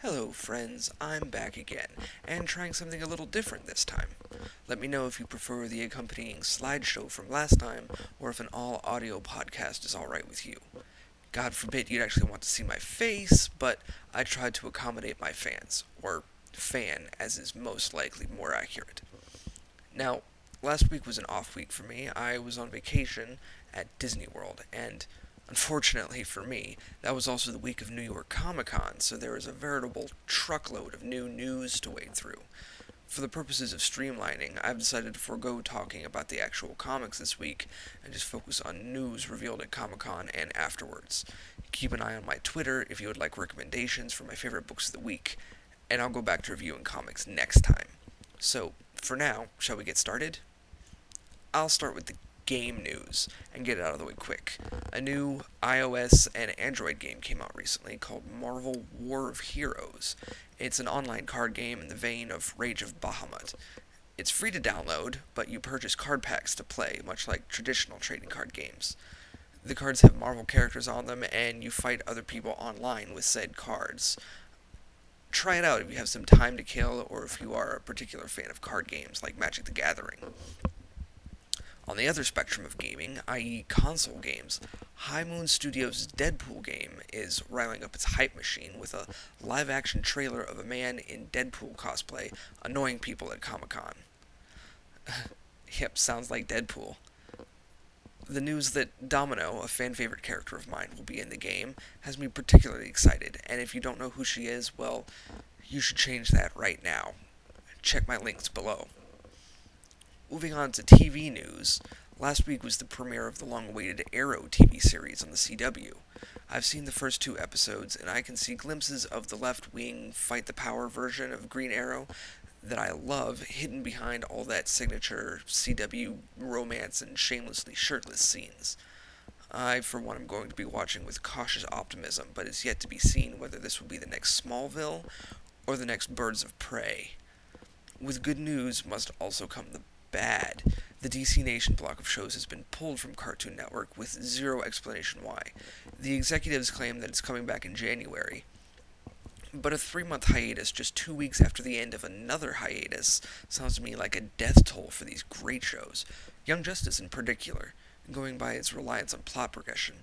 Hello, friends. I'm back again, and trying something a little different this time. Let me know if you prefer the accompanying slideshow from last time, or if an all audio podcast is alright with you. God forbid you'd actually want to see my face, but I tried to accommodate my fans, or fan, as is most likely more accurate. Now, last week was an off week for me. I was on vacation at Disney World, and unfortunately for me, that was also the week of New York Comic Con, so there was a veritable truckload of new news to wade through. For the purposes of streamlining, I've decided to forego talking about the actual comics this week and just focus on news revealed at Comic Con and afterwards. Keep an eye on my Twitter if you would like recommendations for my favorite books of the week, and I'll go back to reviewing comics next time. So, for now, shall we get started? I'll start with the game news and get it out of the way quick. A new iOS and Android game came out recently called Marvel War of Heroes. It's an online card game in the vein of Rage of Bahamut. It's free to download, but you purchase card packs to play, much like traditional trading card games. The cards have Marvel characters on them, and you fight other people online with said cards. Try it out if you have some time to kill, or if you are a particular fan of card games like Magic the Gathering. On the other spectrum of gaming, i.e., console games, High Moon Studios' Deadpool game is riling up its hype machine with a live action trailer of a man in Deadpool cosplay annoying people at Comic Con. Yep, sounds like Deadpool. The news that Domino, a fan favorite character of mine, will be in the game has me particularly excited, and if you don't know who she is, well, you should change that right now. Check my links below. Moving on to TV news, last week was the premiere of the long-awaited Arrow TV series on the CW. I've seen the first two episodes, and I can see glimpses of the left-wing fight the power version of Green Arrow that I love hidden behind all that signature CW romance and shamelessly shirtless scenes. I, for one, am going to be watching with cautious optimism, but it's yet to be seen whether this will be the next Smallville or the next Birds of Prey. With good news must also come the bad. The DC Nation block of shows has been pulled from Cartoon Network with zero explanation why. The executives claim that it's coming back in January, but a 3-month hiatus just 2 weeks after the end of another hiatus sounds to me like a death toll for these great shows. Young Justice in particular, going by its reliance on plot progression.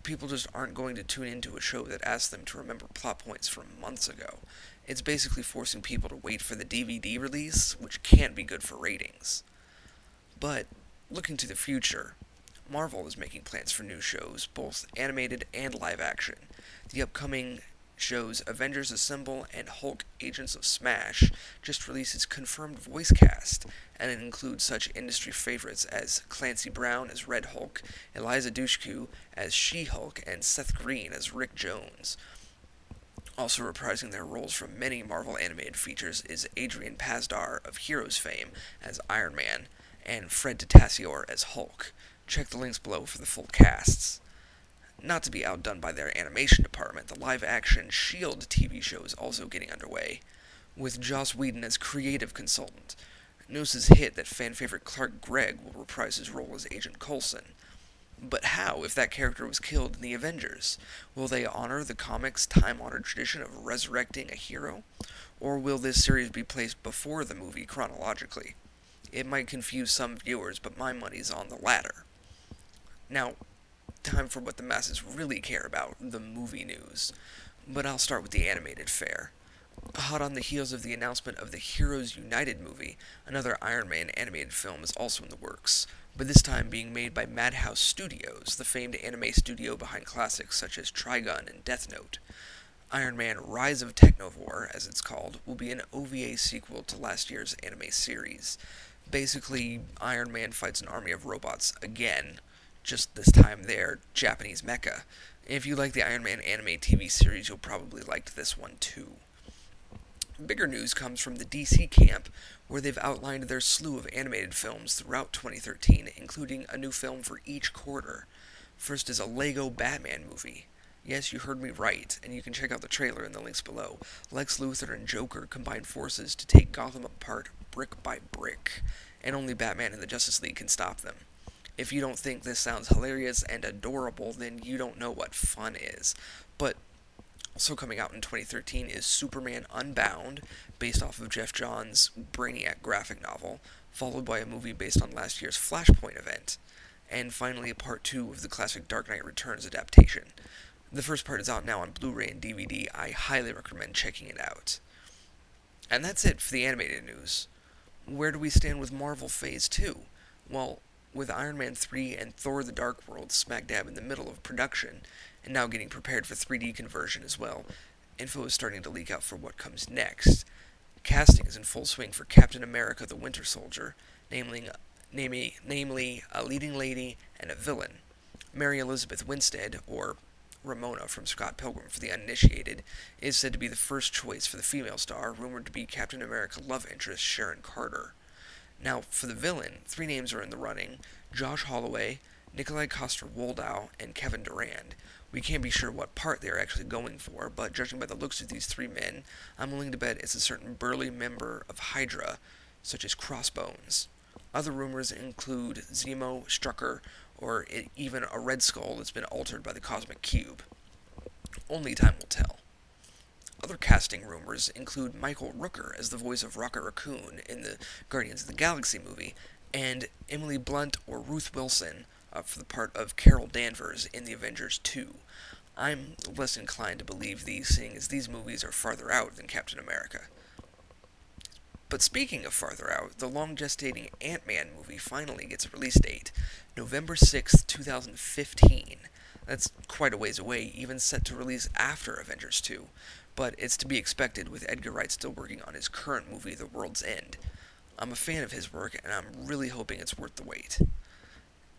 People just aren't going to tune into a show that asks them to remember plot points from months ago. It's basically forcing people to wait for the DVD release, which can't be good for ratings. But, looking to the future, Marvel is making plans for new shows, both animated and live action. The upcoming shows Avengers Assemble and Hulk Agents of Smash just released its confirmed voice cast, and it includes such industry favorites as Clancy Brown as Red Hulk, Eliza Dushku as She-Hulk, and Seth Green as Rick Jones. Also reprising their roles from many Marvel animated features is Adrian Pasdar of Heroes fame as Iron Man, and Fred Tatasciore as Hulk. Check the links below for the full casts. Not to be outdone by their animation department, the live-action S.H.I.E.L.D. TV show is also getting underway, with Joss Whedon as creative consultant. News has hit that fan-favorite Clark Gregg will reprise his role as Agent Coulson. But how, if that character was killed in the Avengers? Will they honor the comics' time-honored tradition of resurrecting a hero? Or will this series be placed before the movie chronologically? It might confuse some viewers, but my money's on the latter. Now, time for what the masses really care about, the movie news. But I'll start with the animated fare. Hot on the heels of the announcement of the Heroes United movie, another Iron Man animated film is also in the works, but this time being made by Madhouse Studios, the famed anime studio behind classics such as Trigun and Death Note. Iron Man Rise of Technovore, as it's called, will be an OVA sequel to last year's anime series. Basically, Iron Man fights an army of robots again, just this time they're Japanese mecha. If you like the Iron Man anime TV series, you'll probably like this one too. Bigger news comes from the DC camp, where they've outlined their slew of animated films throughout 2013, including a new film for each quarter. First is a Lego Batman movie. Yes, you heard me right, and you can check out the trailer in the links below. Lex Luthor and Joker combine forces to take Gotham apart brick by brick, and only Batman and the Justice League can stop them. If you don't think this sounds hilarious and adorable, then you don't know what fun is. But Also coming out in 2013 is Superman Unbound, based off of Jeff Johns' Brainiac graphic novel, followed by a movie based on last year's Flashpoint event, and finally part 2 of the classic Dark Knight Returns adaptation. The first part is out now on Blu-ray and DVD. I highly recommend checking it out. And that's it for the animated news. Where do we stand with Marvel Phase 2? Well, with Iron Man 3 and Thor the Dark World smack dab in the middle of production, and now getting prepared for 3D conversion as well, info is starting to leak out for what comes next. Casting is in full swing for Captain America the Winter Soldier, namely a leading lady and a villain. Mary Elizabeth Winstead, or Ramona from Scott Pilgrim for the uninitiated, is said to be the first choice for the female star, rumored to be Captain America love interest Sharon Carter. Now, for the villain, 3 names are in the running: Josh Holloway, Nikolai Coster-Waldau, and Kevin Durand. We can't be sure what part they are actually going for, but judging by the looks of these 3 men, I'm willing to bet it's a certain burly member of Hydra, such as Crossbones. Other rumors include Zemo, Strucker, or even a Red Skull that's been altered by the Cosmic Cube. Only time will tell. Other casting rumors include Michael Rooker as the voice of Rocket Raccoon in the Guardians of the Galaxy movie, and Emily Blunt or Ruth Wilson for the part of Carol Danvers in the Avengers 2. I'm less inclined to believe these, seeing as these movies are farther out than Captain America. But speaking of farther out, the long-gestating Ant-Man movie finally gets a release date, November 6th, 2015. That's quite a ways away, even set to release after Avengers 2, but it's to be expected with Edgar Wright still working on his current movie, The World's End. I'm a fan of his work, and I'm really hoping it's worth the wait.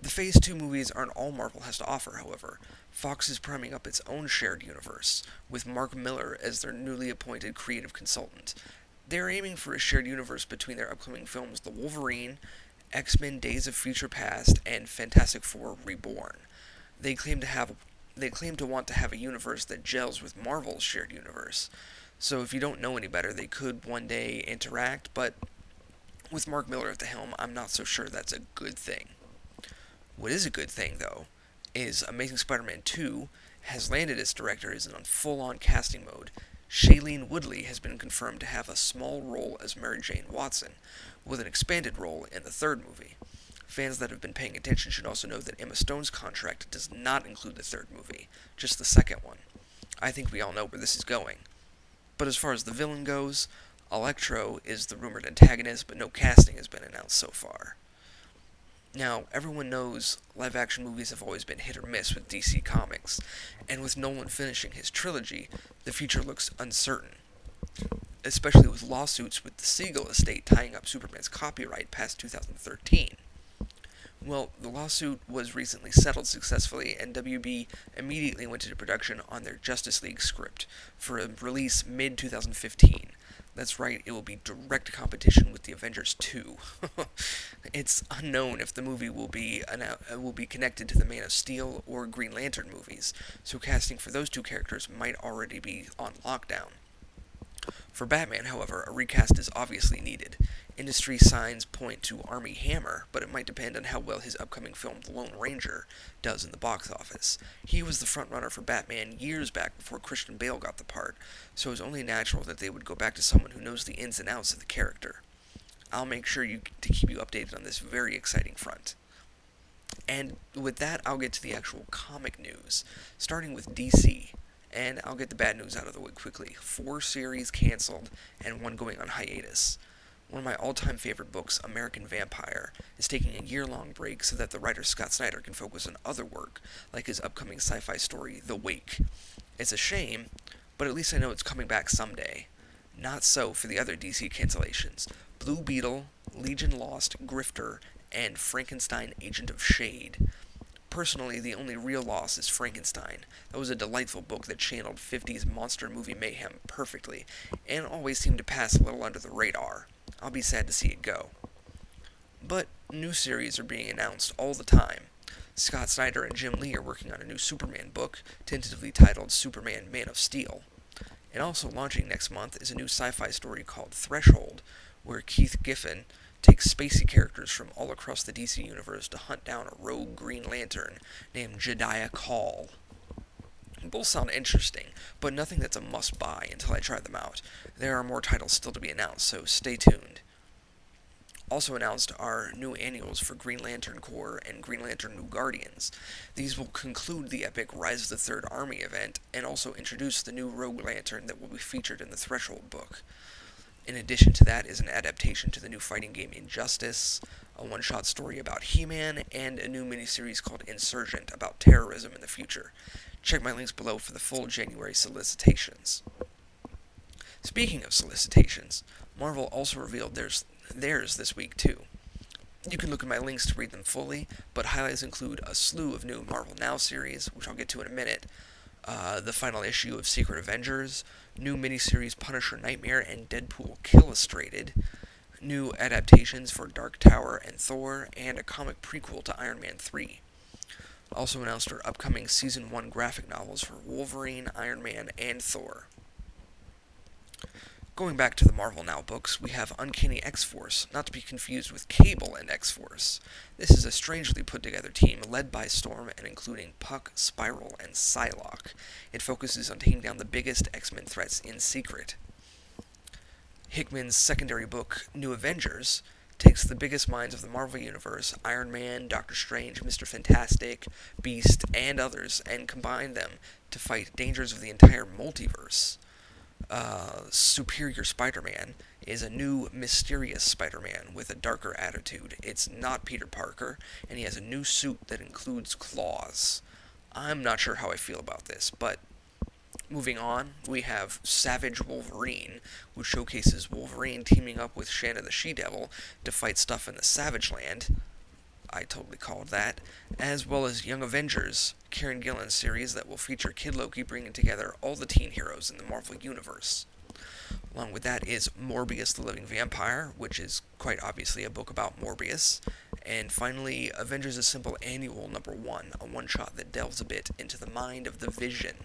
The Phase 2 movies aren't all Marvel has to offer, however. Fox is priming up its own shared universe, with Mark Miller as their newly appointed creative consultant. They're aiming for a shared universe between their upcoming films The Wolverine, X-Men Days of Future Past, and Fantastic Four Reborn. They claim to want to have a universe that gels with Marvel's shared universe. So if you don't know any better, they could one day interact, but with Mark Miller at the helm, I'm not so sure that's a good thing. What is a good thing, though, is Amazing Spider-Man 2 has landed its director is in full-on casting mode. Shailene Woodley has been confirmed to have a small role as Mary Jane Watson, with an expanded role in the 3rd movie. Fans that have been paying attention should also know that Emma Stone's contract does not include the 3rd movie, just the 2nd one. I think we all know where this is going. But as far as the villain goes, Electro is the rumored antagonist, but no casting has been announced so far. Now, everyone knows live-action movies have always been hit or miss with DC Comics, and with Nolan finishing his trilogy, the future looks uncertain, especially with lawsuits with the Siegel estate tying up Superman's copyright past 2013. Well, the lawsuit was recently settled successfully, and WB immediately went into production on their Justice League script for a release mid-2015. That's right, it will be direct competition with the Avengers 2. It's unknown if the movie will be connected to the Man of Steel or Green Lantern movies, so casting for those 2 characters might already be on lockdown. For Batman, however, a recast is obviously needed. Industry signs point to Armie Hammer, but it might depend on how well his upcoming film The Lone Ranger does in the box office. He was the frontrunner for Batman years back before Christian Bale got the part, so it was only natural that they would go back to someone who knows the ins and outs of the character. I'll make sure to keep you updated on this very exciting front. And with that, I'll get to the actual comic news, starting with DC. And I'll get the bad news out of the way quickly. 4 series canceled, and 1 going on hiatus. One of my all-time favorite books, American Vampire, is taking a year-long break so that the writer Scott Snyder can focus on other work, like his upcoming sci-fi story, The Wake. It's a shame, but at least I know it's coming back someday. Not so for the other DC cancellations. Blue Beetle, Legion Lost, Grifter, and Frankenstein Agent of Shade. Personally, the only real loss is Frankenstein. That was a delightful book that channeled 50s monster movie mayhem perfectly, and always seemed to pass a little under the radar. I'll be sad to see it go. But new series are being announced all the time. Scott Snyder and Jim Lee are working on a new Superman book, tentatively titled Superman Man of Steel. And also launching next month is a new sci-fi story called Threshold, where Keith Giffen takes spacey characters from all across the DC universe to hunt down a rogue Green Lantern named Jediah Call. Both sound interesting, but nothing that's a must buy until I try them out. There are more titles still to be announced, so stay tuned. Also announced are new annuals for Green Lantern Corps and Green Lantern New Guardians. These will conclude the epic Rise of the Third Army event and also introduce the new Rogue Lantern that will be featured in the Threshold book. In addition to that is an adaptation to the new fighting game Injustice, a one-shot story about He-Man, and a new miniseries called Insurgent about terrorism in the future. Check my links below for the full January solicitations. Speaking of solicitations, Marvel also revealed theirs this week too. You can look at my links to read them fully, but highlights include a slew of new Marvel Now series, which I'll get to in a minute, the final issue of Secret Avengers, new miniseries Punisher Nightmare and Deadpool Killustrated, new adaptations for Dark Tower and Thor, and a comic prequel to Iron Man 3. Also announced are upcoming Season 1 graphic novels for Wolverine, Iron Man, and Thor. Going back to the Marvel Now books, we have Uncanny X-Force, not to be confused with Cable and X-Force. This is a strangely put together team led by Storm and including Puck, Spiral, and Psylocke. It focuses on taking down the biggest X-Men threats in secret. Hickman's secondary book, New Avengers, takes the biggest minds of the Marvel Universe, Iron Man, Doctor Strange, Mr. Fantastic, Beast, and others, and combine them to fight dangers of the entire multiverse. Superior Spider-Man is a new, mysterious Spider-Man with a darker attitude. It's not Peter Parker, and he has a new suit that includes claws. I'm not sure how I feel about this, but moving on, we have Savage Wolverine, which showcases Wolverine teaming up with Shanna the She-Devil to fight stuff in the Savage Land. I totally called that, as well as Young Avengers, Kieran Gillen's series that will feature Kid Loki bringing together all the teen heroes in the Marvel Universe. Along with that is Morbius the Living Vampire, which is quite obviously a book about Morbius. And finally, Avengers Assemble Annual Number 1, a one-shot that delves a bit into the mind of the Vision.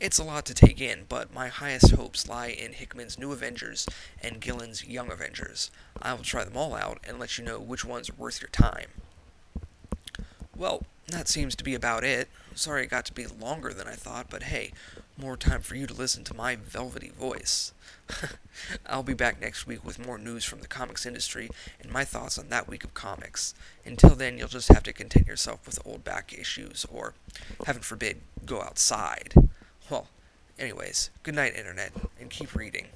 It's a lot to take in, but my highest hopes lie in Hickman's New Avengers and Gillen's Young Avengers. I will try them all out and let you know which ones are worth your time. Well, that seems to be about it. Sorry it got to be longer than I thought, but hey, more time for you to listen to my velvety voice. I'll be back next week with more news from the comics industry and my thoughts on that week of comics. Until then, you'll just have to content yourself with old back issues, or, heaven forbid, go outside. Well, anyways, good night, Internet, and keep reading.